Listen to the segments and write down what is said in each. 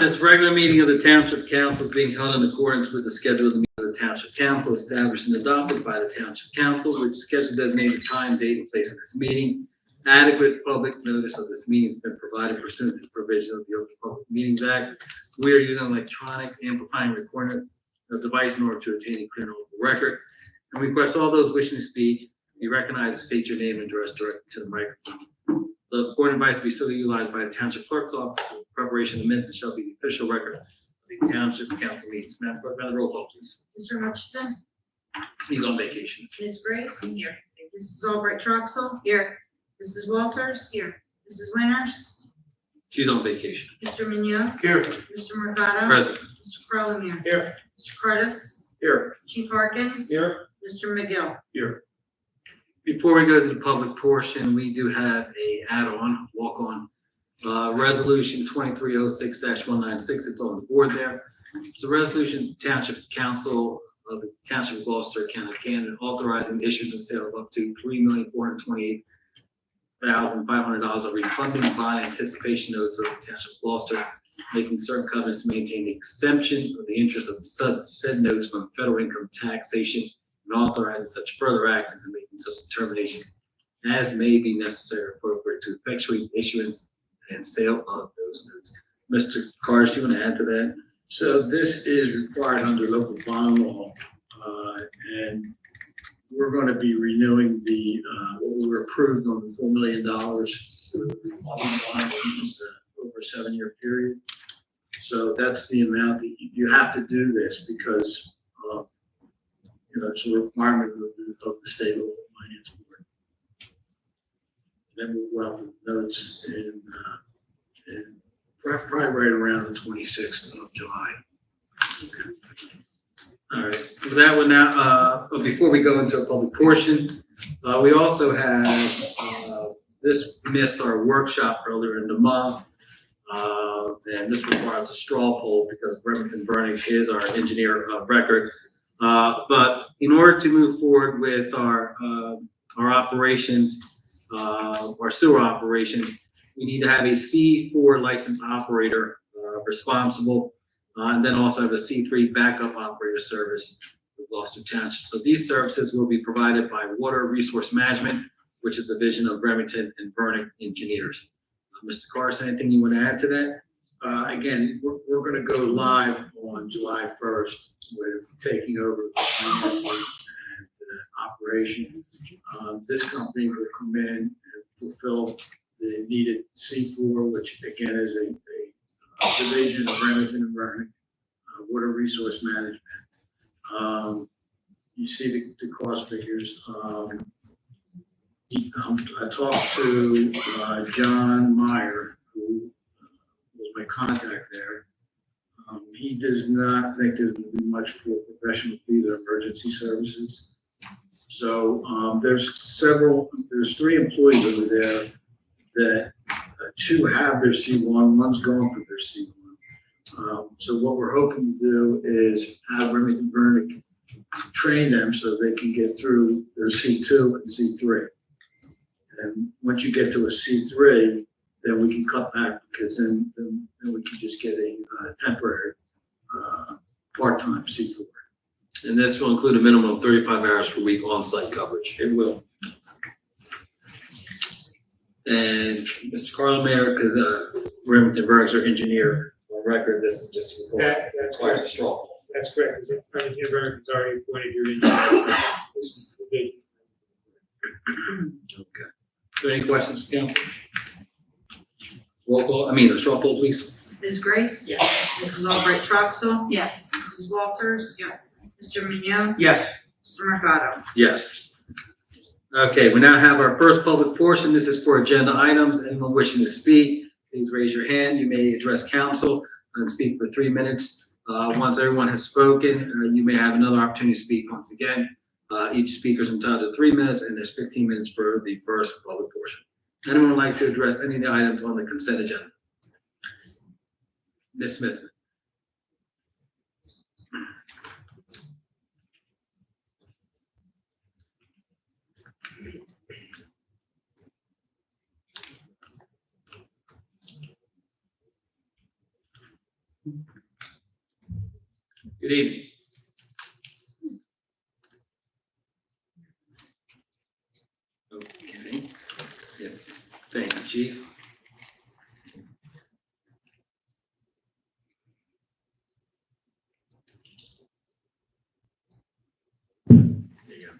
This regular meeting of the Township Council is being held in accordance with the schedule of the meeting of the Township Council established and adopted by the Township Council, which schedule designated time, date, and place of this meeting. Adequate public notice of this meeting has been provided pursuant to the provision of the Open Public Meetings Act. We are using electronic amplifying recording device in order to obtain a clear record. And we request all those wishing to speak be recognized and state your name and address directly to the microphone. The recording device will be solely utilized by the Township Clerk's Office for preparation of minutes and shall be the official record of the Township Council meetings. Madam Clerk, may I have the roll call, please? Mr. Hutchison? He's on vacation. Ms. Grace? Here. Mrs. Albright Troxel? Here. Mrs. Walters? Here. Mrs. Winters? She's on vacation. Mr. Mignon? Here. Mr. Mercado? Present. Mr. Carlemere? Here. Mr. Curtis? Here. Chief Harkins? Here. Mr. McGill? Here. Before we go to the public portion, we do have a add-on, walk-on, resolution 2306-196. It's on the board there. It's a resolution Township Council of the Township of Gloucester, County of Camden, authorizing the issuance and sale of up to $3,428,500 of refunding bond anticipation notes of the Township of Gloucester, making certain covenants to maintain the exemption of the interest of the said notes from federal income taxation, and authorizing such further actions and making such determinations as may be necessary or appropriate to effectuate issuance and sale of those notes. Mr. Cars, you want to add to that? So this is required under local bond law, and we're going to be renewing the what we were approved on the $4 million for the revolving bond, which is over a 7-year period. So that's the amount that you have to do this because it's a requirement of the state local finance board. And then we'll go out with notes in probably right around the 26th of July. All right, with that one now, but before we go into a public portion, we also have, this missed our workshop earlier in the month. And this requires a straw poll because Remington Burning is our engineer of record. But in order to move forward with our operations, our sewer operations, we need to have a C4 licensed operator responsible, and then also have a C3 backup operator service with Gloucester Township. So these services will be provided by Water Resource Management, which is the division of Remington and Burning Engineers. Mr. Carson, anything you want to add to that? Again, we're going to go live on July 1st with taking over the financing and operation. This company will come in and fulfill the needed C4, which again is a division of Remington and Burning, Water Resource Management. You see the cost figures. I talked to John Meyer, who was my contact there. He does not think there will be much for professional fees or emergency services. So there's 3 employees over there that 2 have their C1, one's going for their C1. So what we're hoping to do is have Remington Burning train them so they can get through their C2 and C3. And once you get to a C3, then we can cut back because then we can just get a temporary part-time C4. And this will include a minimum of 35 hours per week on-site coverage. It will. And Mr. Carlemere, because Remington Burns are engineer on record, this just requires a straw poll. That's correct. Remington Burns is already appointed your engineer. This is the division. Okay. So any questions from council? Roll call, a straw poll, please. Ms. Grace? Yes. Mrs. Albright Troxel? Yes. Mrs. Walters? Yes. Mr. Mignon? Yes. Mr. Mercado? Yes. Okay, we now have our first public portion. This is for agenda items. Anyone wishing to speak, please raise your hand. You may address council and speak for 3 minutes. Once everyone has spoken, you may have another opportunity to speak once again. Each speaker is entitled to 3 minutes, and there's 15 minutes for the first public portion. Anyone would like to address any of the items on the consent agenda? Ms. Smith. Good evening. Okay. Yeah. Thank you, Chief. There you go.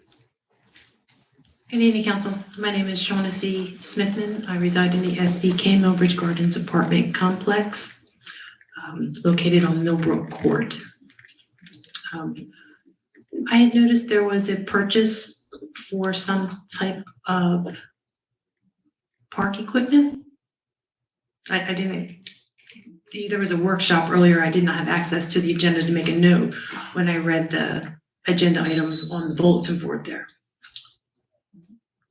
Good evening, Council. My name is Shaughnessy Smithman. I reside in the SDK Millbridge Gardens apartment complex located on Millbrook Court. I had noticed there was a purchase for some type of park equipment. I didn't, there was a workshop earlier. I did not have access to the agenda to make a note when I read the agenda items on the bulletin board there.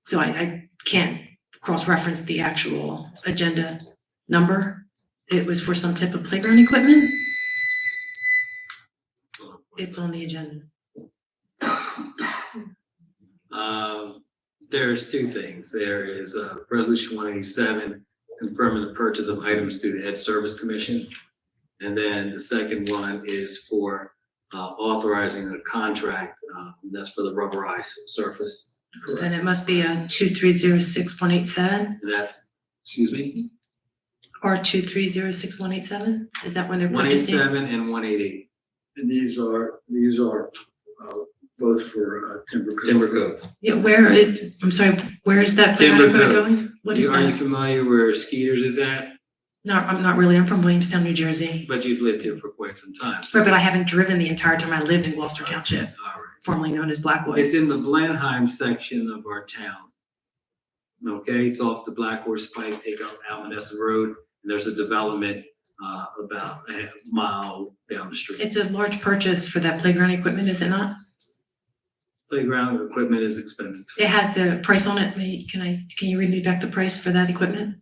So I can't cross-reference the actual agenda number. It was for some type of playground equipment. It's on the agenda. There's two things. There is Resolution 187, confirming the purchase of items through the Ed Service Commission. And then the second one is for authorizing a contract. That's for the rubberized surface. Then it must be a 2306187 That's, excuse me, or 2306187. Is that when they're purchasing? 187 and 188. And these are both for timber. Timber Cove. Yeah, I'm sorry, where is that playground Timber equipment Cove. going? What is Are you that? familiar where Skeeters is at? No, I'm not really. I'm from Williamstown, New Jersey. But you've lived here for quite some time. Right, but I haven't driven the entire time I lived in Gloucester Township, All right. formerly known as Blackwood. It's in the Blenheim section of our town. Okay, it's off the Black Horse Pike, take up Almanessa Road, and there's a development about a mile down the street. It's a large purchase for that playground equipment, is it not? Playground equipment is expensive. It has the price on it. Can you read me back the price for that equipment?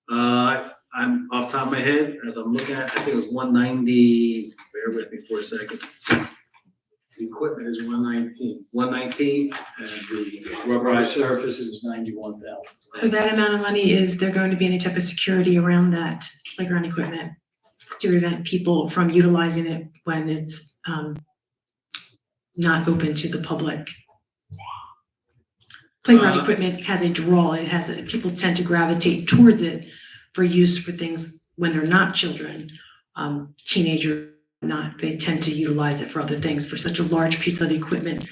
I'm off the top of my head, as I'm looking at, I think it was 190, bear with me for a second. The equipment is 119, 119, and the Rubberized surface is 91,000. For that amount of money, is there going to be any type of security around that playground equipment to prevent people from utilizing it when it's not open to the public? Playground equipment has a draw. People tend to gravitate towards it for use for things when they're not children, teenagers, not. They tend to utilize it for other things. For such a large piece of equipment,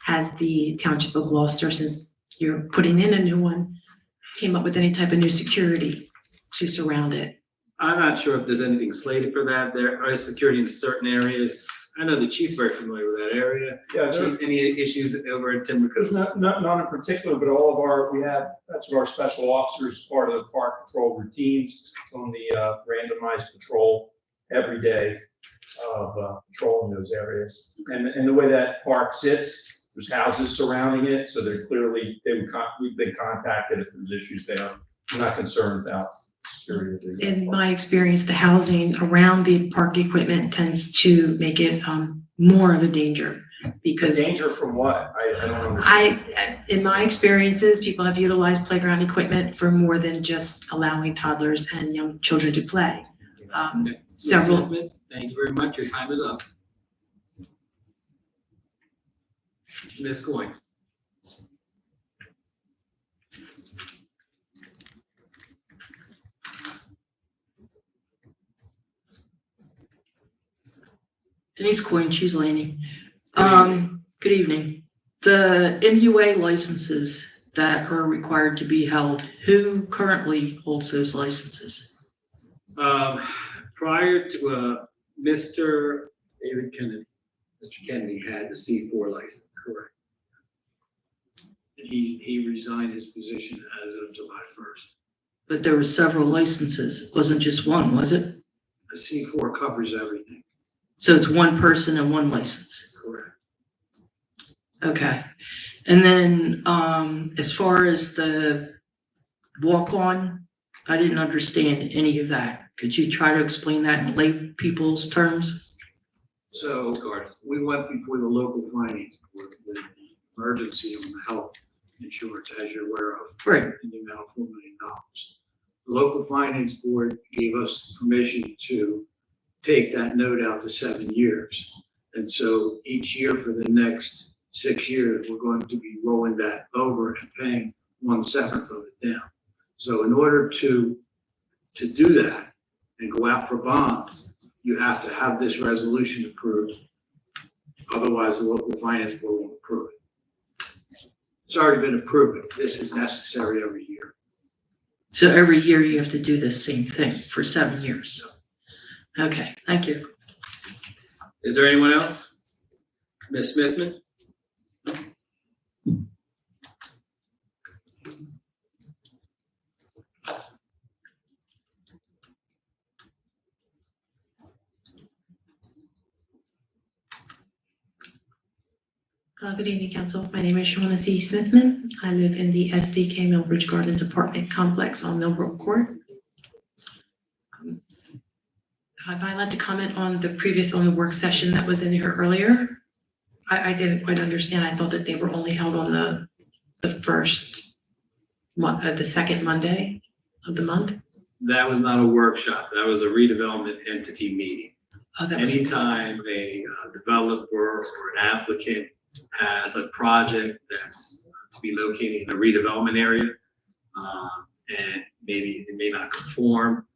has the Township of Gloucester, since you're putting in a new one, came up with any type of new security to surround it? I'm not sure if there's anything slated for that. There is security in certain areas. I know the chief's very familiar with that area. Yeah, Chief, any issues over at Timber there's Cove? none in particular, but all of that's what our special officers, part of the park patrol routines on the randomized patrol every day of patrolling those areas. And the way that park sits, there's houses surrounding it, so they're clearly, we've been contacted if there's issues there. I'm not concerned about security of the In my experience, the housing around the park equipment tends to make it more of a danger because danger from what? I don't understand. in my experiences, people have utilized playground equipment for more than just allowing toddlers and young children to play. Several. Thank you very much. Your time is up. Ms. Coyne. Denise Coyne, Shoes Landing. Good evening. The MUA licenses that are required to be held, who currently holds those licenses? Prior to Mr. David Kennedy, Mr. Kennedy had the C4 license, correct? He resigned his position as of July 1st. But there were several licenses. It wasn't just one, was it? The C4 covers everything. So it's one person and one license. Correct. Okay. And then as far as the walk-on, I didn't understand any of that. Could you try to explain that in lay people's terms? So we went before the local finance board with the emergency on the health insurance, as you're aware of, Right. in the amount of $4 million. The local finance board gave us permission to take that note out to 7 years. And so each year for the next 6 years, we're going to be rolling that over and paying 1/7 of it down. So in order to do that and go out for bonds, you have to have this resolution approved. Otherwise, the local finance board won't approve it. It's already been approved, but this is necessary every year. So every year you have to do the same thing for 7 years? Okay, thank you. Is there anyone else? Ms. Smithman? Good evening, Council. My name is Shauna C. Smithman. I live in the SDK Millbridge Gardens apartment complex on Millbrook Court. I'd like to comment on the work session that was in here earlier. I didn't quite understand. I thought that they were only held on the second Monday of the month. That was not a workshop. That was a redevelopment entity meeting. Oh, that was. Anytime a developer or an applicant has a project that's to be located in a redevelopment area, and maybe it may not conform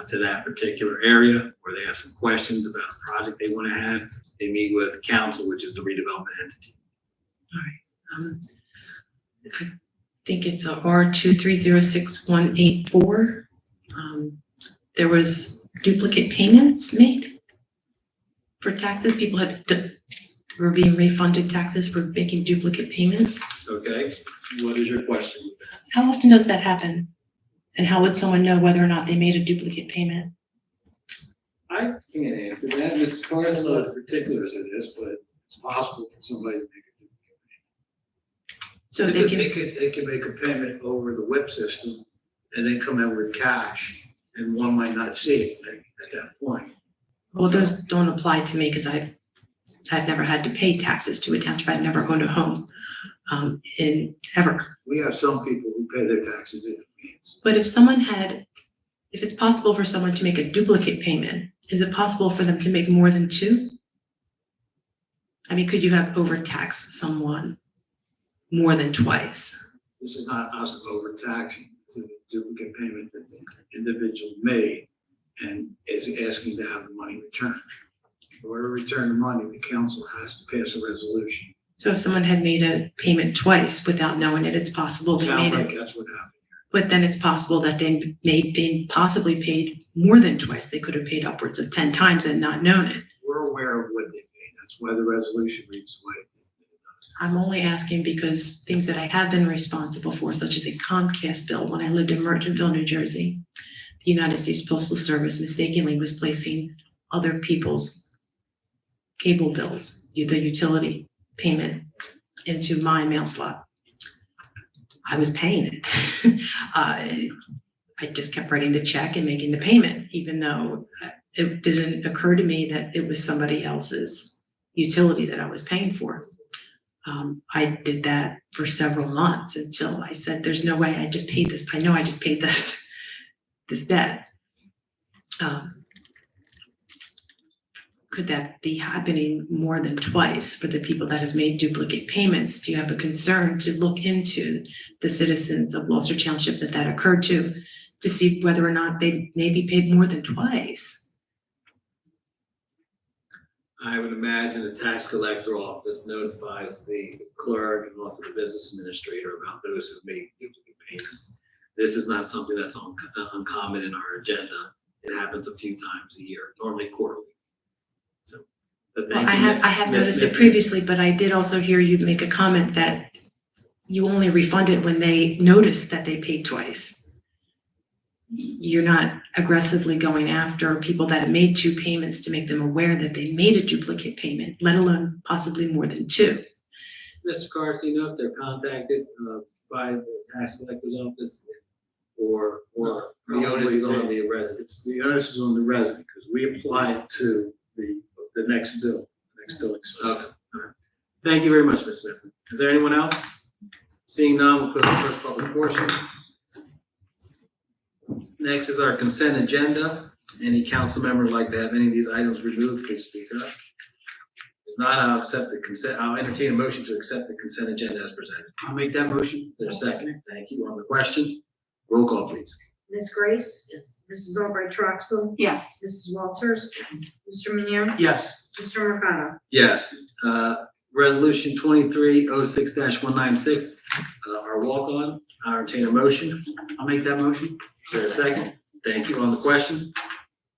to that particular area, or they have some questions about a project they want to have, they meet with council, which is the redevelopment entity. All right. I think it's a R2306184. There was duplicate payments made for taxes. People were being refunded taxes for making duplicate payments. Okay, what is your question? How often does that happen? And how would someone know whether or not they made a duplicate payment? I can't answer that. Mr. I Carson, don't know the particulars of this, but it's possible for somebody to make a duplicate So payment. they can, They could make a payment over the whip system and then come in with cash, and one might not see it at that point. well, those don't apply to me because I've never had to pay taxes to a township. I've never owned a home in ever. We have some people who pay their taxes in advance. But if it's possible for someone to make a duplicate payment, is it possible for them to make more than two? I mean, could you have overtaxed someone more than twice? This is not us overtaxing, it's a duplicate payment that the individual made and is asking to have the money returned. In order to return the money, the council has to pass a resolution. So if someone had made a payment twice without knowing it, it's possible they Sounds made like it. that's what happened. But then it's possible that they may be possibly paid more than twice. They could have paid upwards of 10 times and not known it. We're aware of what they paid. That's why the resolution reads the way it does. I'm only asking because things that I have been responsible for, such as a Comcast bill, when I lived in Merchantville, New Jersey, the United States Postal Service mistakenly was placing other people's cable bills, the utility payment, into my mail slot. I was paying it. I just kept writing the check and making the payment, even though it didn't occur to me that it was somebody else's utility that I was paying for. I did that for several months until I said, there's no way I just paid this. I know I just paid this debt. Could that be happening more than twice for the people that have made duplicate payments? Do you have a concern to look into the citizens of Gloucester Township that occurred to see whether or not they may be paid more than twice? I would imagine the tax collector office notifies the clerk and also the business administrator about those who made duplicate payments. This is not something that's uncommon in our agenda. It happens a few times a year, normally quarterly. So, but Well, thank you, I have Ms. noticed it Smith. previously, but I did also hear you make a comment that you only refund it when they notice that they paid twice. You're not aggressively going after people that have made two payments to make them aware that they made a duplicate payment, let alone possibly more than two. Mr. Carson, you know if they're contacted by the tax collector's office or the onus is on the residents? The onus is on the resident because we apply it to the next bill, next billing cycle. Okay, all right. Thank you very much, Ms. Smith. Is there anyone else? Seeing none, we'll close the first public portion. Next is our consent agenda. Any council member would like to have any of these items removed, please speak up. not, I'll entertain a motion to accept the consent agenda as presented. I'll make that motion. Is there a second? Thank you. On the question, roll call, please. Ms. Grace. Yes. Mrs. Albright Troxel. Yes. Mrs. Walters. Mr. Mignon. Yes. Mr. Mercado. Yes. Resolution 2306-196, our walk-on. I'll entertain a motion. I'll make that motion. Is there a second? Thank you. On the question,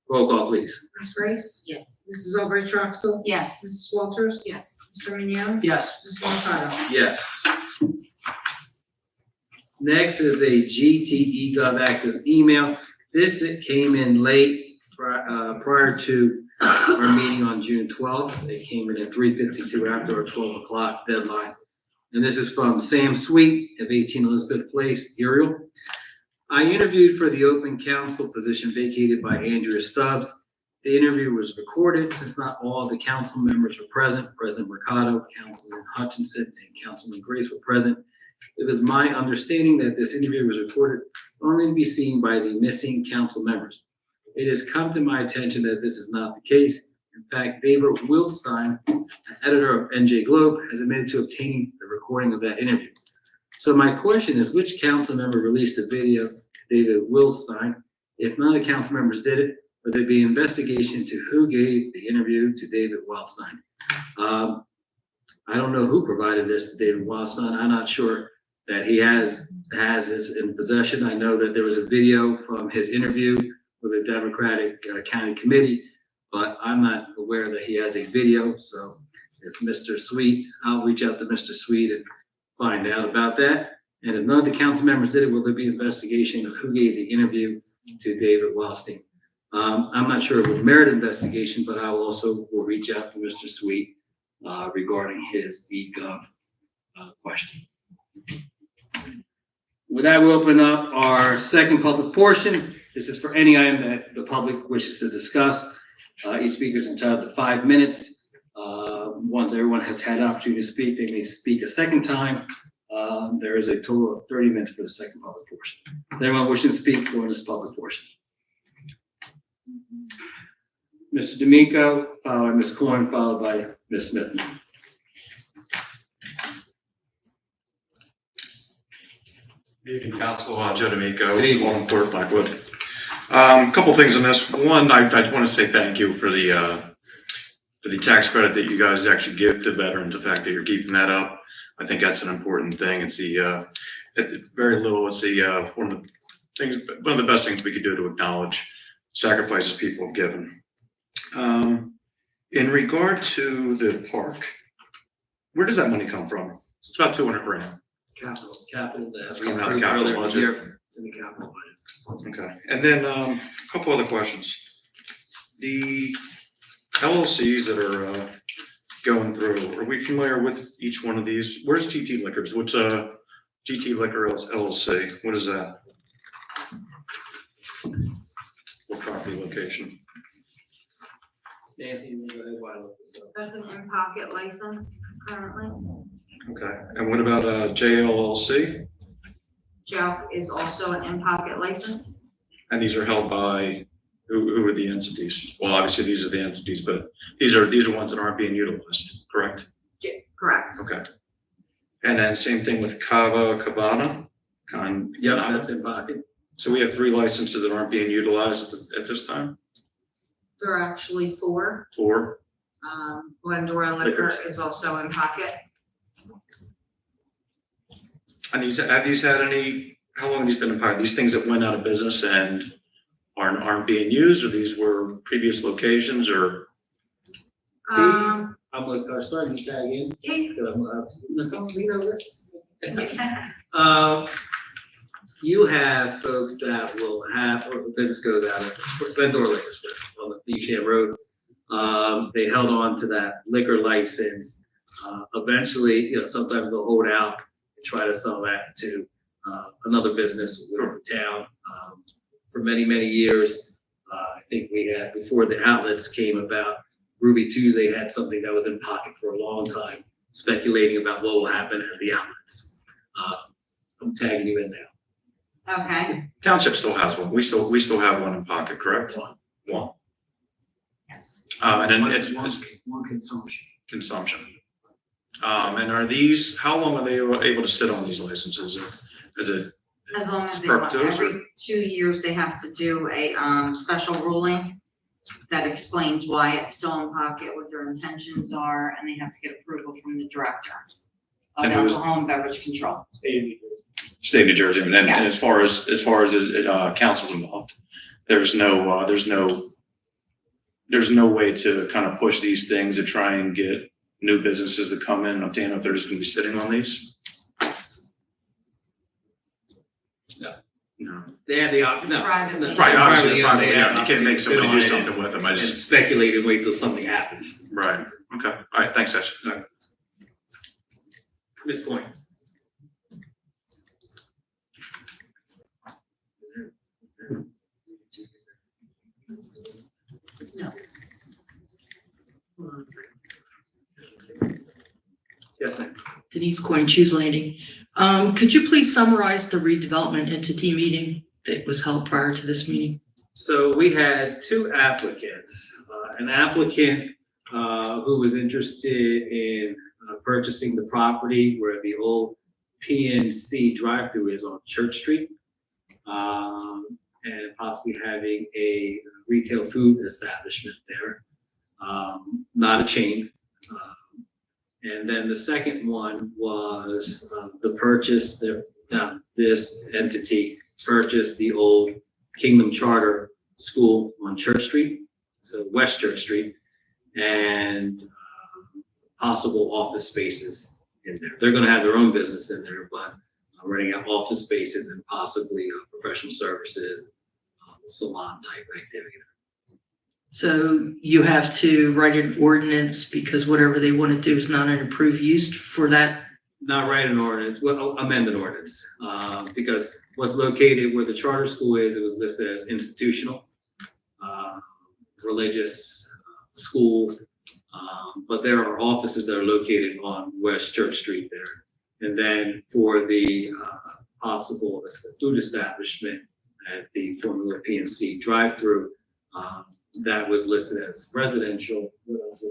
roll call, please. Ms. Grace. Yes. Mrs. Albright Troxel. Yes. Mrs. Walters. Yes. Mr. Mignon. Yes. Mr. Mercado. Yes. Next is a GTE Gov Access email. This it came in late prior to our meeting on June 12th. It came in at 3:52 after our 12 o'clock deadline. And this is from Sam Sweet of 18 Elizabeth Place, Uriel. I interviewed for the open council position vacated by Andrea Stubbs. The interview was recorded since not all of the council members were present. President Mercado, Councilman Hutchinson, and Councilman Grace were present. It was my understanding that this interview was recorded only to be seen by the missing council members. It has come to my attention that this is not the case. In fact, David Wilstein, editor of NJ Globe, has admitted to obtaining the recording of that interview. So my question is, which council member released the video to David Wilstein? If none of the council members did it, would there be an investigation into who gave the interview to David Wilstein? I don't know who provided this to David Wilstein. I'm not sure that he has this in possession. I know that there was a video from his interview with the Democratic County Committee, but I'm not aware that he has a video. So if Mr. Sweet, I'll reach out to Mr. Sweet and find out about that. And if none of the council members did it, will there be an investigation of who gave the interview to David Wilstein? I'm not sure it would merit investigation, but I will reach out to Mr. Sweet regarding his eGov question. With that, we open up our second public portion. This is for any item that the public wishes to discuss. Each speaker is entitled to 5 minutes. Once everyone has had an opportunity to speak, they may speak a second time. There is a total of 30 minutes for the second public portion. Is anyone wishing to speak during this public portion? Mr. D'Amico, followed by Ms. Coyne, followed by Ms. Smith. Good evening, Council. Joe D'Amico, Good evening. Wallingford, Blackwood. Couple things on this. One, I just want to say thank you for the tax credit that you guys actually give to veterans. The fact that you're keeping that up, I think that's an important thing. It's it's very little. It's one of the best things we could do to acknowledge sacrifices people have given. In regard to the park, where does that money come from? It's about 200 grand. Capital that has Coming been out of approved capital earlier in the budget. year. In the capital budget. Okay, and then a couple other questions. The LLCs that are going through, are we familiar with each one of these? Where's GT Liquors? What's GT Liquor LLC? What is that? What property location? Nancy, you go ahead while I look this up. That's an in-pocket license currently. Okay, and what about JLLC? Joke is also an in-pocket license. And these are held by, who are the entities? Well, obviously, these are the entities, but these are ones that aren't being utilized, correct? Yeah, correct. Okay. And then same thing with Cavana? Yep, that's in pocket. So we have 3 licenses that aren't being utilized at this time? There are actually 4. 4? Glendora Liquor Liquors. is also in pocket. And have these had any, how long have these been in pilot? These things that went out of business and aren't being used, or these were previous locations, or? Um, I'm like, starting to tag in. yeah. You have folks that will have, or the business goes out of Glendora Liquors on the Beecham Road. They held on to that liquor license. Eventually, sometimes they'll hold out and try to sell that to another business within the town. For many, many years, I think we had, before the outlets came about, Ruby Tuesday had something that was in pocket for a long time, speculating about what will happen at the outlets. I'm tagging you in now. Okay, Township still has one. We still have one in pocket, correct? One. yes. And then One consumption. consumption. And are these, how long are they able to sit on these licenses? Is it As long as they want, perpetuous or- every 2 years, they have to do a, special ruling that explains why it's still in pocket, what their intentions are, and they have to get approval from the director of And who's- alcohol and beverage control. State of New Jersey, and Yes. as far as council's involved, there's no way to kind of push these things to try and get new businesses to come in and obtain if they're just gonna be sitting on these? No. No. They have the option, no. Privately. no. Right, obviously, Privately, probably, they have yeah, you the can't make option to somebody sit do on it something with them, I And just, speculate and wait till something happens. right, okay, all right, thanks, Ash. Ms. Point. Yes, ma'am. Denise Coyne, Shoes Landing. Could you please summarize the redevelopment entity meeting that was held prior to this meeting? So we had two applicants, an applicant who was interested in purchasing the property where the old PNC drive-through is on Church Street, and possibly having a retail food establishment there, not a chain. And then the second one was this entity purchased the old Kingdom Charter School on Church Street, so West Church Street, and possible office spaces in there. They're gonna have their own business in there, but renting out office spaces and possibly professional services, salon type activity. So you have to write an ordinance because whatever they want to do is not an approved use for that. Not write an ordinance, well, amend an ordinance, because what's located where the charter school is, it was listed as institutional, religious school, but there are offices that are located on West Church Street there. And then for the possible food establishment at the former PNC drive-through, that was listed as residential. What else?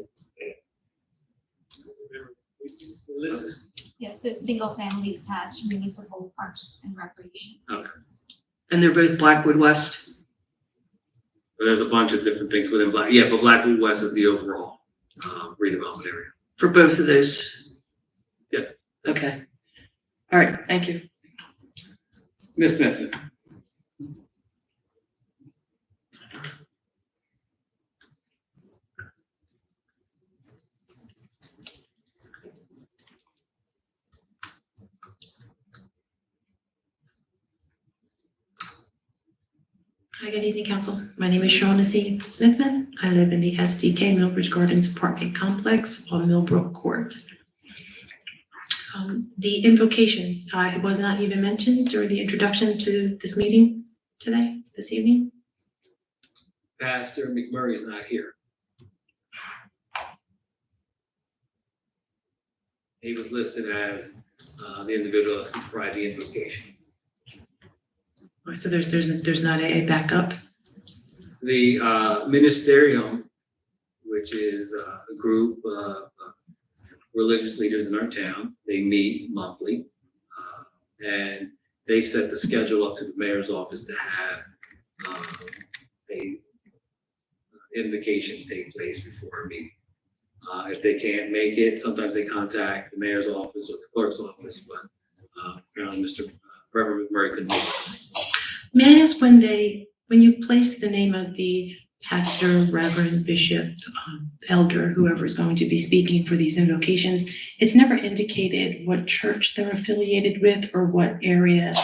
Yes, it's single-family detached municipal parks and recreation spaces. And they're both Blackwood West. There's a bunch of different things within but Blackwood West is the overall redevelopment area. For both of those? Yeah. Okay. All right, thank you. Ms. Smith? Hi, good evening, council. My name is Shaughnessy Smithman. I live in the SDK Millbridge Gardens Apartment Complex on Millbrook Court. The invocation, it was not even mentioned during the introduction to this meeting this evening. Pastor McMurray is not here. He was listed as the individual that's going to provide the invocation. All right, so there's not a backup. The ministerium, which is a group of religious leaders in our town, they meet monthly, and they set the schedule up to the mayor's office to have a invocation take place before a meeting. If they can't make it, sometimes they contact the mayor's office or the clerk's office, but apparently Mr. Reverend McMurray couldn't make it. May I ask when you place the name of the pastor, reverend, bishop, elder, whoever is going to be speaking for these invocations, it's never indicated what church they're affiliated with or what area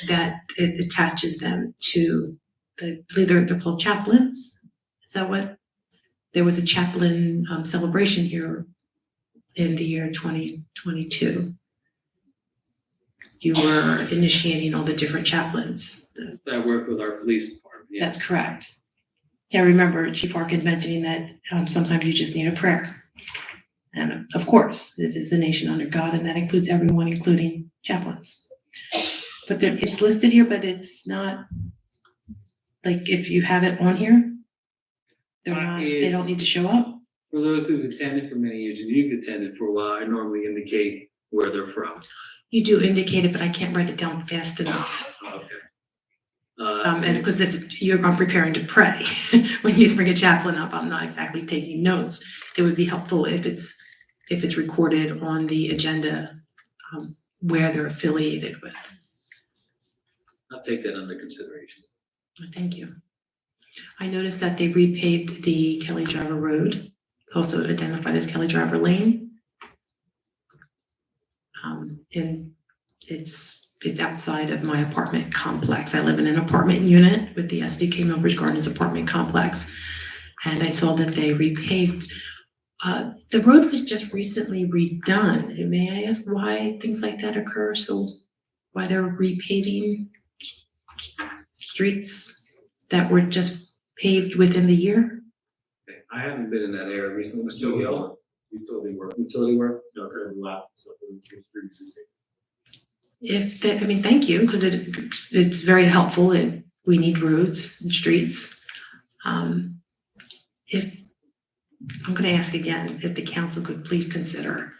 that it attaches them to. I believe they're called chaplains. Is that what? There was a chaplain celebration here in the year 2022. You were initiating all the different chaplains. That work with our police department. Yeah. That's correct. Yeah, I remember Chief Harkins mentioning that sometimes you just need a prayer. And of course, it is a nation under God, and that includes everyone, including chaplains. But it's listed here, but it's not, like, if you have it on here, they don't need to show up. For those who've attended for many years, and you've attended for a while, I normally indicate where they're from. You do indicate it, but I can't write it down fast enough. Okay. And because I'm preparing to pray. When you bring a chaplain up, I'm not exactly taking notes. It would be helpful if it's recorded on the agenda, where they're affiliated with. I'll take that under consideration. Thank you. I noticed that they repaved the Kelly Driver Road, also identified as Kelly Driver Lane. And it's outside of my apartment complex. I live in an apartment unit with the SDK Millbridge Gardens apartment complex. And I saw that they repaved. The road was just recently redone. And may I ask why things like that occur? So why they're repaving streets that were just paved within the year? Okay, I haven't been in that area recently. Utility work. Utility work? Okay, wow. Thank you, because it's very helpful. We need roads and streets. I'm going to ask again if the council could please consider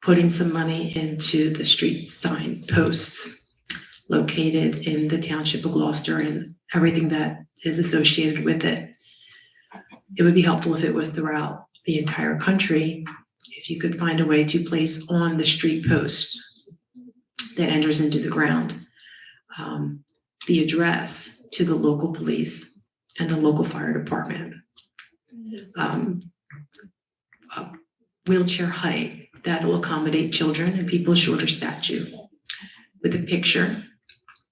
putting some money into the street sign posts located in the township of Gloucester and everything that is associated with it. It would be helpful if it was throughout the entire country, if you could find a way to place on the street post that enters into the ground the address to the local police and the local fire department. Wheelchair height that'll accommodate children and people of shorter stature, with a picture,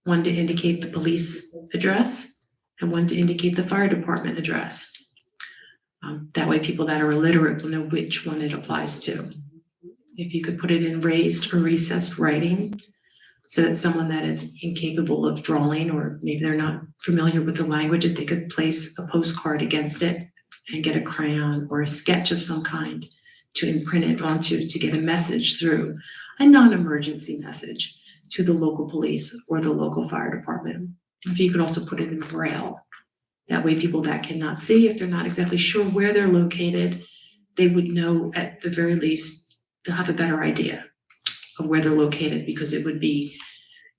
one to indicate the police address and one to indicate the fire department address. That way people that are illiterate will know which one it applies to. If you could put it in raised or recessed writing so that someone that is incapable of drawing, or maybe they're not familiar with the language, that they could place a postcard against it and get a crayon or a sketch of some kind to imprint it onto, to get a message through, a non-emergency message to the local police or the local fire department. If you could also put it in Braille. That way people that cannot see, if they're not exactly sure where they're located, they would know at the very least, they'll have a better idea of where they're located, because it would be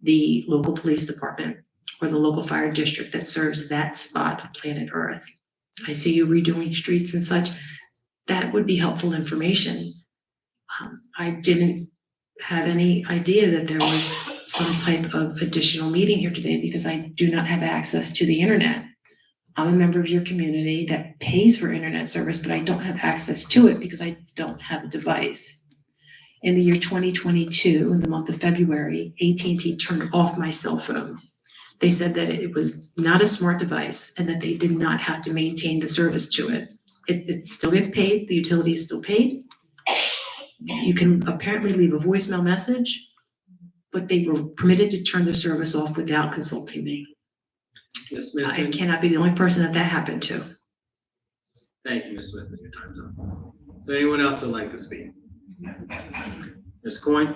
the local police department or the local fire district that serves that spot of planet Earth. I see you redoing streets and such. That would be helpful information. I didn't have any idea that there was some type of additional meeting here today because I do not have access to the internet. I'm a member of your community that pays for internet service, but I don't have access to it because I don't have a device. In the year 2022, in the month of February, AT&T turned off my cell phone. They said that it was not a smart device and that they did not have to maintain the service to it. It still gets paid, the utility is still paid. You can apparently leave a voicemail message, but they were permitted to turn the service off without consulting me. Ms. I Smith, cannot be the only person that happened to. thank you, Ms. Smith, your time's up. Is there anyone else that'd like to speak? Ms. Coyne?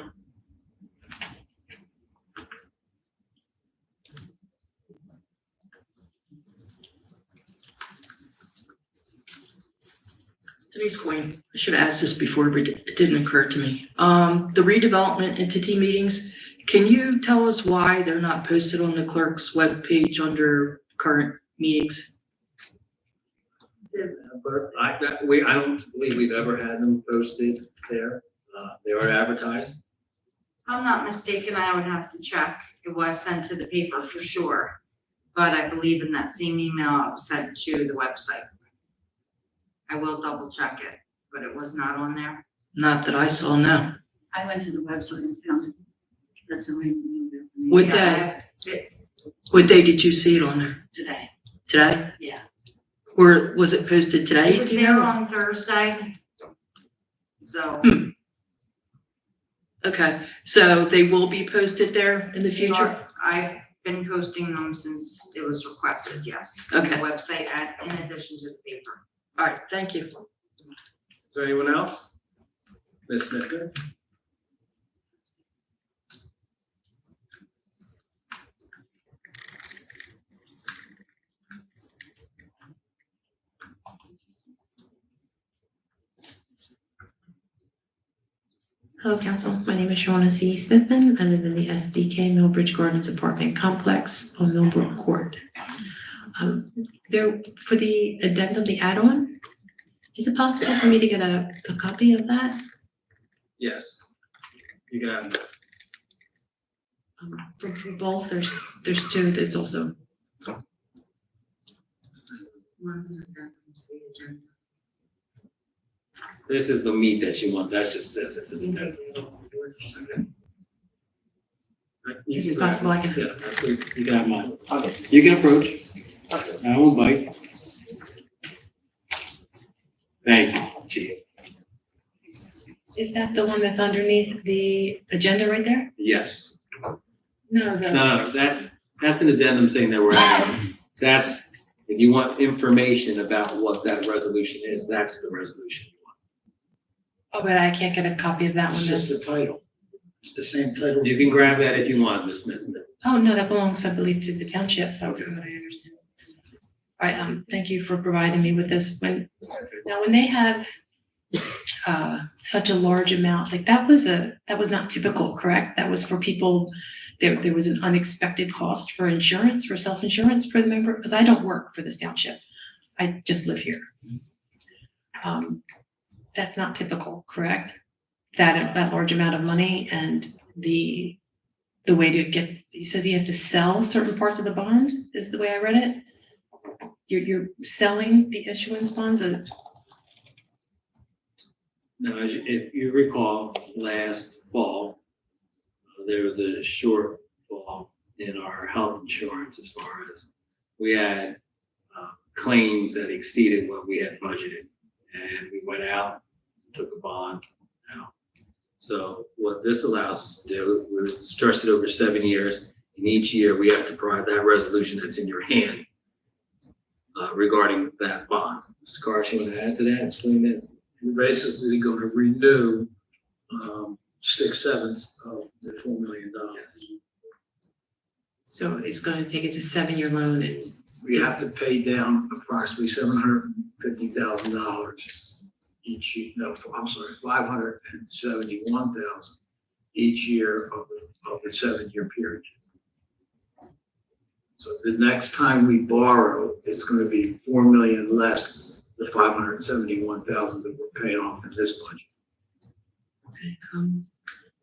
Denise Queen, I should have asked this before, but it didn't occur to me. The redevelopment entity meetings, can you tell us why they're not posted on the clerk's webpage under current meetings? But I don't believe we've ever had them posted there. They are advertised. If I'm not mistaken, I would have to check. It was sent to the paper for sure. But I believe in that same email, it was sent to the website. I will double check it, but it was not on there. Not that I saw, no. I went to the website and found it. That's the way we do it. What Yeah, day? What day did you see it on there? Today, Today? yeah. Or was it posted today? It was do you there know? on Thursday. So. Okay, so they will be posted there in the future? I've been posting them since it was requested, yes. On the Okay. website in addition to the paper. All right, thank you. Is there anyone else? Ms. Smith? Hello, Council. My name is Shauna C. Smithman. I live in the SBK Millbridge Gardens apartment complex on Millbrook Court. There, for the addendum, the add-on, is it possible for me to get a copy of that? Yes. You can have it. For both, there's two, there's also, One's an addendum to the agenda. This is the meat that you want. That just says it's an addendum. is it possible I can? Yes, absolutely. You can have mine. Okay. You can approach. I won't bite. Thank you, Chief. Is that the one that's underneath the agenda right there? Yes. No, No, that's an addendum saying that we're adding this. That's, if you want information about what that resolution is, that's the resolution you want. oh, but I can't get a copy of that It's one just then. the title. It's the same title. You can grab that if you want, Ms. Smith. Oh, no, that belongs, I believe, to the township, from Okay. what I understand. All right, thank you for providing me with this. When they have such a large amount, like that was not typical, correct? That was for people, there was an unexpected cost for insurance, for self-insurance for the member, because I don't work for this township. I just live here. That's not typical, correct? That large amount of money and the way to get, he says you have to sell certain parts of the bond, is the way I read it? You're selling the issuance bonds? Now, if you recall, last fall, there was a shortfall in our health insurance as far as we had claims that exceeded what we had budgeted. And we went out, took a bond out. So what this allows us to do, we're stretched it over 7 years. And each year we have to provide that resolution that's in your hand regarding that bond. Mr. Carson, you want to add to that, explain that? We're basically going to renew 6/7 of the $4 million. So it's going to take, it's a 7-year loan and We have to pay down approximately $750,000 each year. No, I'm sorry, $571,000 each year of the 7-year period. So the next time we borrow, it's going to be $4 million less the $571,000 that we're paying off in this budget.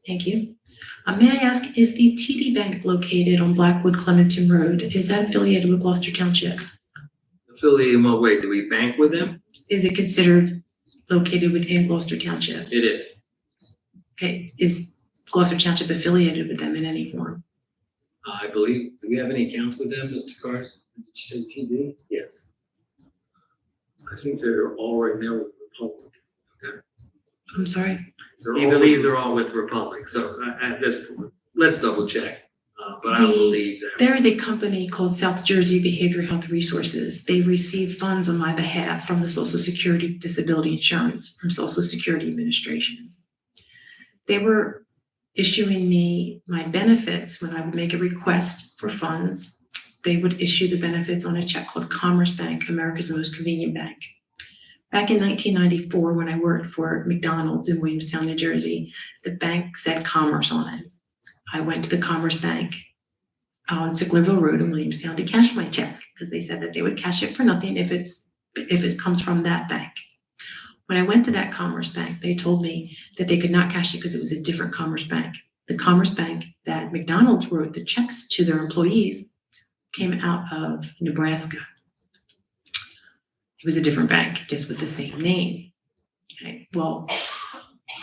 thank you. May I ask, is the TD Bank located on Blackwood Clementon Road? Is that affiliated with Gloucester Township? Affiliated in what way? Do we bank with them? Is it considered located within Gloucester Township? It is. Okay, is Gloucester Township affiliated with them in any form? I believe, do we have any accounts with them, Mr. Cars? Did you say TD? Yes. I think they're all right now with the Republic. I'm sorry? They're He all believes with- they're all with Republic, so at this point, let's double check. But I The- believe that. There is a company called South Jersey Behavioral Health Resources. They receive funds on my behalf from the Social Security Disability Insurance, from Social Security Administration. They were issuing me my benefits when I would make a request for funds. They would issue the benefits on a check called Commerce Bank, America's Most Convenient Bank. Back in 1994, when I worked for McDonald's in Williamstown, New Jersey, the bank said Commerce on it. I went to the Commerce Bank on Sicklerville Road in Williamstown to cash my check because they said that they would cash it for nothing if it comes from that bank. When I went to that Commerce Bank, they told me that they could not cash it because it was a different Commerce Bank. The Commerce Bank that McDonald's wrote the checks to their employees came out of Nebraska. It was a different bank, just with the same name. Okay, well,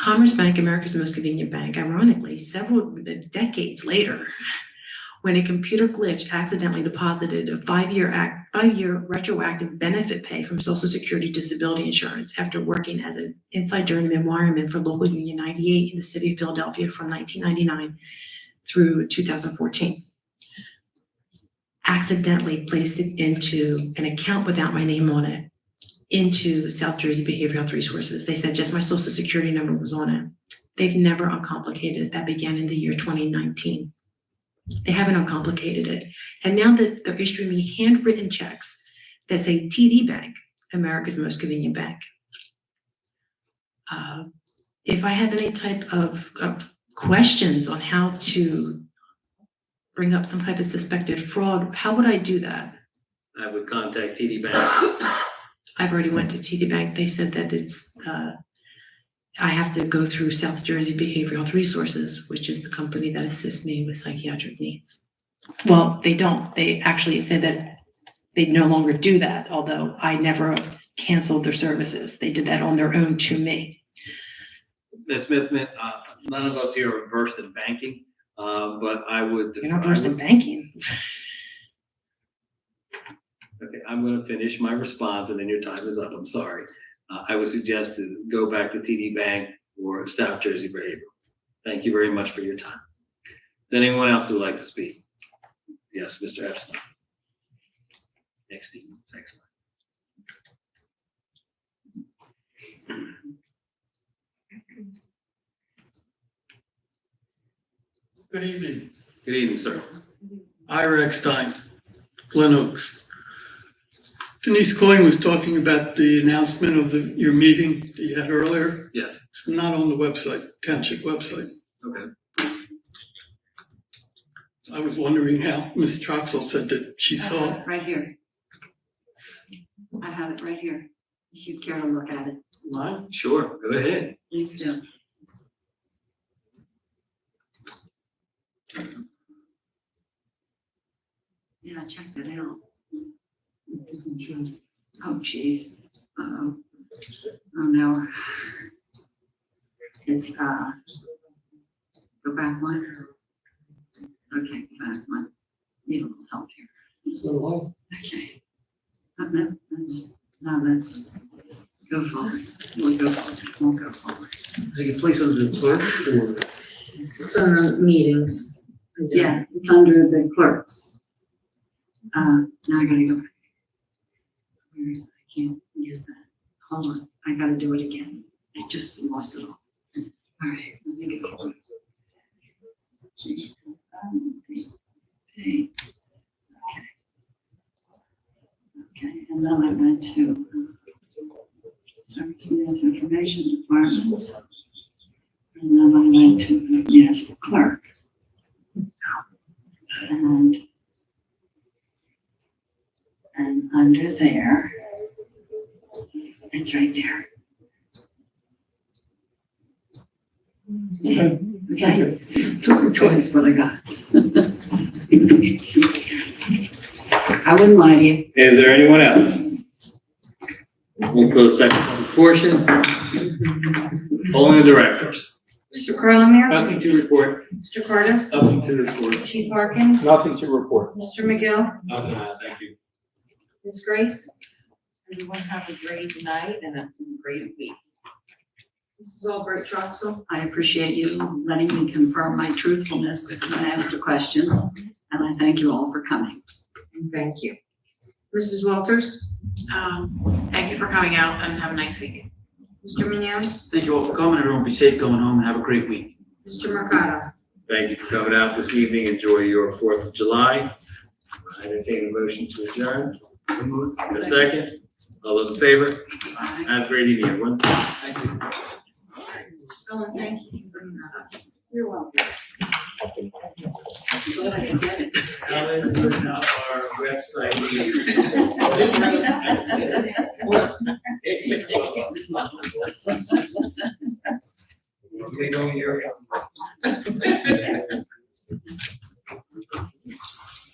Commerce Bank, America's Most Convenient Bank, ironically, several decades later, when a computer glitch accidentally deposited a 5-year retroactive benefit pay from Social Security Disability Insurance after working as an inside journeyman wireman for Local Union 98 in the city of Philadelphia from 1999 through 2014. Accidentally placed it into an account without my name on it, into South Jersey Behavioral Health Resources. They said just my Social Security number was on it. They've never uncomplicated it. That began in the year 2019. They haven't uncomplicated it. And now that they're issuing me handwritten checks that say TD Bank, America's Most Convenient Bank. if I have any type of questions on how to bring up some type of suspected fraud, how would I do that? I would contact TD Bank. I've already went to TD Bank. They said that it's, I have to go through South Jersey Behavioral Health Resources, which is the company that assists me with psychiatric needs. Well, they don't. They actually said that they no longer do that, although I never canceled their services. They did that on their own to me. Ms. Smith, none of us here are versed in banking, but I would. You're not versed in banking. Okay, I'm going to finish my response and then your time is up. I'm sorry. I would suggest to go back to TD Bank or South Jersey Behavioral. Thank you very much for your time. Then anyone else who would like to speak? Yes, Mr. Epstein. Next, excellent. Good evening. Good evening, sir. Ira Eckstein, Glen Oaks. Denise Coyne was talking about the announcement of your meeting that you had earlier. Yes. It's not on the website, township website. Okay. I was wondering how Ms. Troxel said that she I saw have it. it right here. I have it right here. If you'd care to look at it, Mine? Sure, go ahead. please do. Yeah, check that out. Oh, geez. Uh-oh. Oh, no. It's, go back one. Okay, go back one. Need a little help here. Okay. Let's go forward. We'll go forward. We'll go forward. Take a place under the clerk or? It's on the meetings. Yeah, it's under the clerks. Now I gotta go back. Where is it? I can't get that. Hold on, I gotta do it again. I just lost it all. All right, let me go. Okay. Okay, and then I went to Service and Information Department. And then I went to the municipal clerk. And under there, it's right there. Okay, took choice, but I got. I wouldn't lie to you. Is there anyone else? We'll close second public portion. Polling the directors. Mr. Carlemere? Nothing to report. Mr. Cordez? Nothing to report. Chief Harkins? Nothing to report. Mr. McGill? Nothing, thank you. Ms. Grace? Everyone have a great night and a great week. Mrs. Albright Troxel? I appreciate you letting me confirm my truthfulness when asked a question, and I thank you all for coming. And thank you. Mrs. Walters? Thank you for coming out and have a nice week. Mr. Mignon? Thank you all for coming. Everyone be safe going home and have a great week. Mr. Mercado? Thank you for coming out this evening. Enjoy your 4th of July. I entertain a motion to adjourn. In a second. All those in favor? Have a great evening, everyone. Thank you. Ellen, thank you for bringing that up. You're welcome. Glad I could get it. Ellen, putting up our website. They know you're.